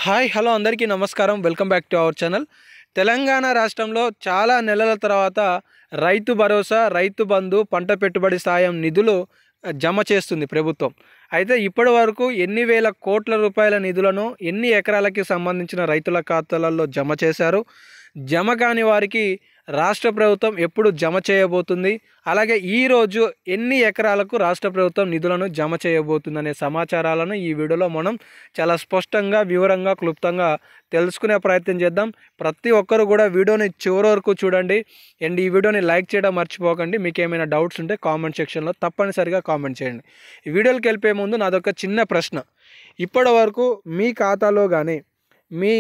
Hi hello అందరికీ నమస్కారం. Welcome back to our channel. Telangana రాష్ట్రంలో చాలా నెలల తర్వాత రైతు భరోసా, రైతు బంధు, పంట పెట్టుబడి సాయం నిధులు జమ చేస్తుంది ప్రభుత్వం. అయితే ఇప్పటి వరకు ఎన్ని వేల కోట్ల రూపాయల నిధులను ఎన్ని ఎకరాలకి సంబంధించిన రైతుల ఖాతాలలో జమ చేశారు, జమ కాని వారికి రాష్ట్ర ప్రభుత్వం ఎప్పుడు జమ చేయబోతుంది, అలాగే ఈరోజు ఎన్ని ఎకరాలకు రాష్ట్ర ప్రభుత్వం నిధులను జమ చేయబోతుందనే సమాచారాలను ఈ వీడియోలో మనం చాలా స్పష్టంగా, వివరంగా, క్లుప్తంగా తెలుసుకునే ప్రయత్నం చేద్దాం. ప్రతి ఒక్కరు కూడా వీడియోని చివరి వరకు చూడండి అండ్ ఈ వీడియోని లైక్ చేయడం మర్చిపోకండి. మీకు ఏమైనా డౌట్స్ ఉంటే కామెంట్ సెక్షన్లో తప్పనిసరిగా కామెంట్ చేయండి. ఈ వీడియోకి వెళ్ళిపోయే ముందు నాదొక చిన్న ప్రశ్న. ఇప్పటి వరకు మీ ఖాతాలో కానీ, మీ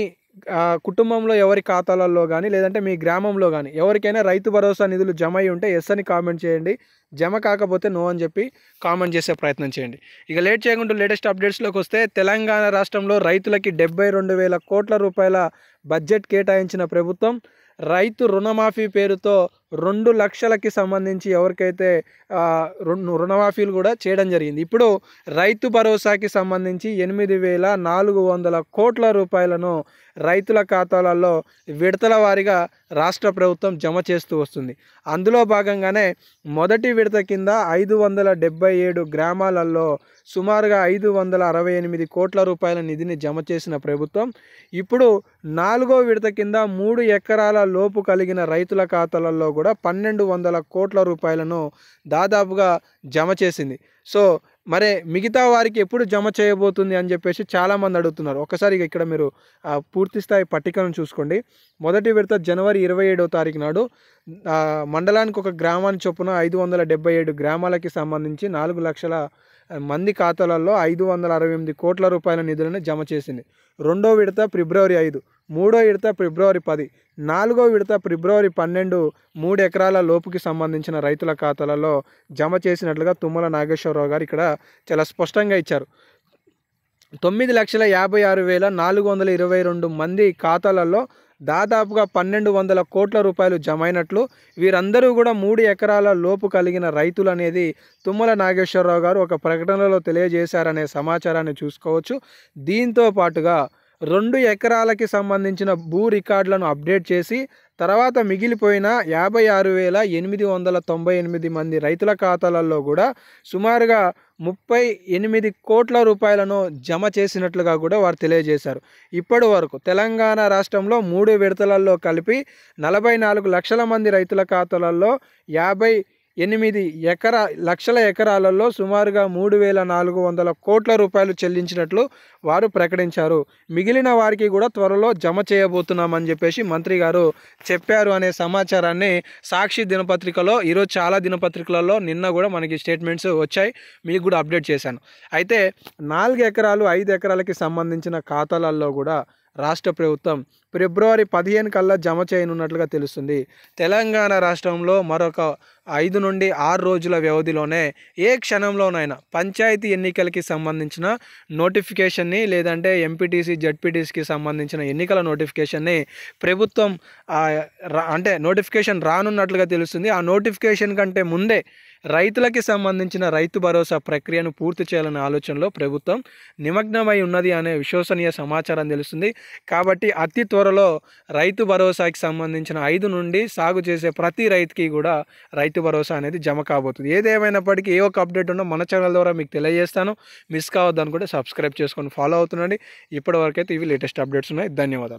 కుటుంబంలో ఎవరి ఖాతాలలో కానీ, లేదంటే మీ గ్రామంలో కానీ ఎవరికైనా రైతు భరోసా నిధులు జమ అయి ఉంటే ఎస్ అని కామెంట్ చేయండి. జమ కాకపోతే నో అని చెప్పి కామెంట్ చేసే ప్రయత్నం చేయండి. ఇక లేట్ చేయకుండా లేటెస్ట్ అప్డేట్స్లోకి వస్తే, తెలంగాణ రాష్ట్రంలో రైతులకి 72,000 కోట్ల రూపాయల బడ్జెట్ కేటాయించిన ప్రభుత్వం రైతు రుణమాఫీ పేరుతో 2 లక్షలకి సంబంధించి ఎవరికైతే రుణమాఫీలు కూడా చేయడం జరిగింది. ఇప్పుడు రైతు భరోసాకి సంబంధించి 8,400 కోట్ల రూపాయలను రైతుల ఖాతాలలో విడతల వారీగా రాష్ట్ర ప్రభుత్వం జమ చేస్తూ వస్తుంది. అందులో భాగంగానే మొదటి విడత కింద 577 గ్రామాలలో సుమారుగా 568 కోట్ల రూపాయల నిధిని జమ చేసిన ప్రభుత్వం ఇప్పుడు 4వ విడత కింద 3 ఎకరాల లోపు కలిగిన రైతుల ఖాతాలలో కూడా 1,200 కోట్ల రూపాయలను దాదాపుగా జమ చేసింది. సో మరి మిగతా వారికి ఎప్పుడు జమ చేయబోతుంది అని చెప్పేసి చాలామంది అడుగుతున్నారు. ఒకసారి ఇక్కడ మీరు పూర్తి స్థాయి పట్టికను చూసుకోండి. మొదటి విడత జనవరి 27వ తారీఖు నాడు మండలానికి ఒక గ్రామాన్ని చొప్పున 577 గ్రామాలకి సంబంధించి 4 లక్షల మంది ఖాతాలలో 568 కోట్ల రూపాయల నిధులను జమ చేసింది. రెండో విడత ఫిబ్రవరి 5, మూడో విడత ఫిబ్రవరి 10, 4వ విడత ఫిబ్రవరి 12 3 ఎకరాల లోపుకి సంబంధించిన రైతుల ఖాతాలలో జమ చేసినట్లుగా తుమ్మల నాగేశ్వరరావు గారు ఇక్కడ చాలా స్పష్టంగా ఇచ్చారు. 9,56,422 మంది ఖాతాలలో దాదాపుగా 1,200 కోట్ల రూపాయలు జమ అయినట్లు, వీరందరూ కూడా 3 ఎకరాల లోపు కలిగిన రైతులు అనేది తుమ్మల నాగేశ్వరరావు గారు ఒక ప్రకటనలో తెలియజేశారనే సమాచారాన్ని చూసుకోవచ్చు. దీంతో పాటుగా 2 ఎకరాలకి సంబంధించిన భూ రికార్డులను అప్డేట్ చేసి తర్వాత మిగిలిపోయిన 56,898 మంది రైతుల ఖాతాలలో కూడా సుమారుగా 38 కోట్ల రూపాయలను జమ చేసినట్లుగా కూడా వారు తెలియజేశారు. ఇప్పటి వరకు తెలంగాణ రాష్ట్రంలో 3 విడతలలో కలిపి 44 లక్షల మంది రైతుల ఖాతాలలో 58 లక్షల ఎకరాలలో సుమారుగా 3,400 కోట్ల రూపాయలు చెల్లించినట్లు వారు ప్రకటించారు. మిగిలిన వారికి కూడా త్వరలో జమ చేయబోతున్నామని చెప్పేసి మంత్రి గారు చెప్పారు అనే సమాచారాన్ని సాక్షి దినపత్రికలో, ఈరోజు చాలా దినపత్రికలలో నిన్న కూడా మనకి స్టేట్మెంట్స్ వచ్చాయి, మీకు కూడా అప్డేట్ చేశాను. అయితే 4 ఎకరాలు 5 ఎకరాలకి సంబంధించిన ఖాతాలలో కూడా రాష్ట్ర ప్రభుత్వం ఫిబ్రవరి 15 కల్లా జమ చేయనున్నట్లుగా తెలుస్తుంది. తెలంగాణ రాష్ట్రంలో మరొక 5 నుండి 6 రోజుల వ్యవధిలోనే ఏ క్షణంలోనైనా పంచాయతీ ఎన్నికలకి సంబంధించిన నోటిఫికేషన్ని, లేదంటే ఎంపీటీసీ, జడ్పీటీసీకి సంబంధించిన ఎన్నికల నోటిఫికేషన్ని ప్రభుత్వం అంటే నోటిఫికేషన్ రానున్నట్లుగా తెలుస్తుంది. ఆ నోటిఫికేషన్ కంటే ముందే రైతులకి సంబంధించిన రైతు భరోసా ప్రక్రియను పూర్తి చేయాలనే ఆలోచనలో ప్రభుత్వం నిమగ్నమై ఉన్నది అనే విశ్వసనీయ సమాచారం తెలుస్తుంది. కాబట్టి అతి త్వరలో రైతు భరోసాకి సంబంధించిన 5 నుండి సాగు చేసే ప్రతి రైతుకి కూడా రైతు భరోసా అనేది జమ కాబోతుంది. ఏదేమైనప్పటికీ ఏ ఒక అప్డేట్ ఉన్నా మన ఛానల్ ద్వారా మీకు తెలియజేస్తాను. మిస్ కావద్దు అనుకుంటే సబ్స్క్రైబ్ చేసుకొని ఫాలో అవుతుండండి. ఇప్పటివరకు అయితే ఇవి లేటెస్ట్ అప్డేట్స్ ఉన్నాయి. ధన్యవాదాలు.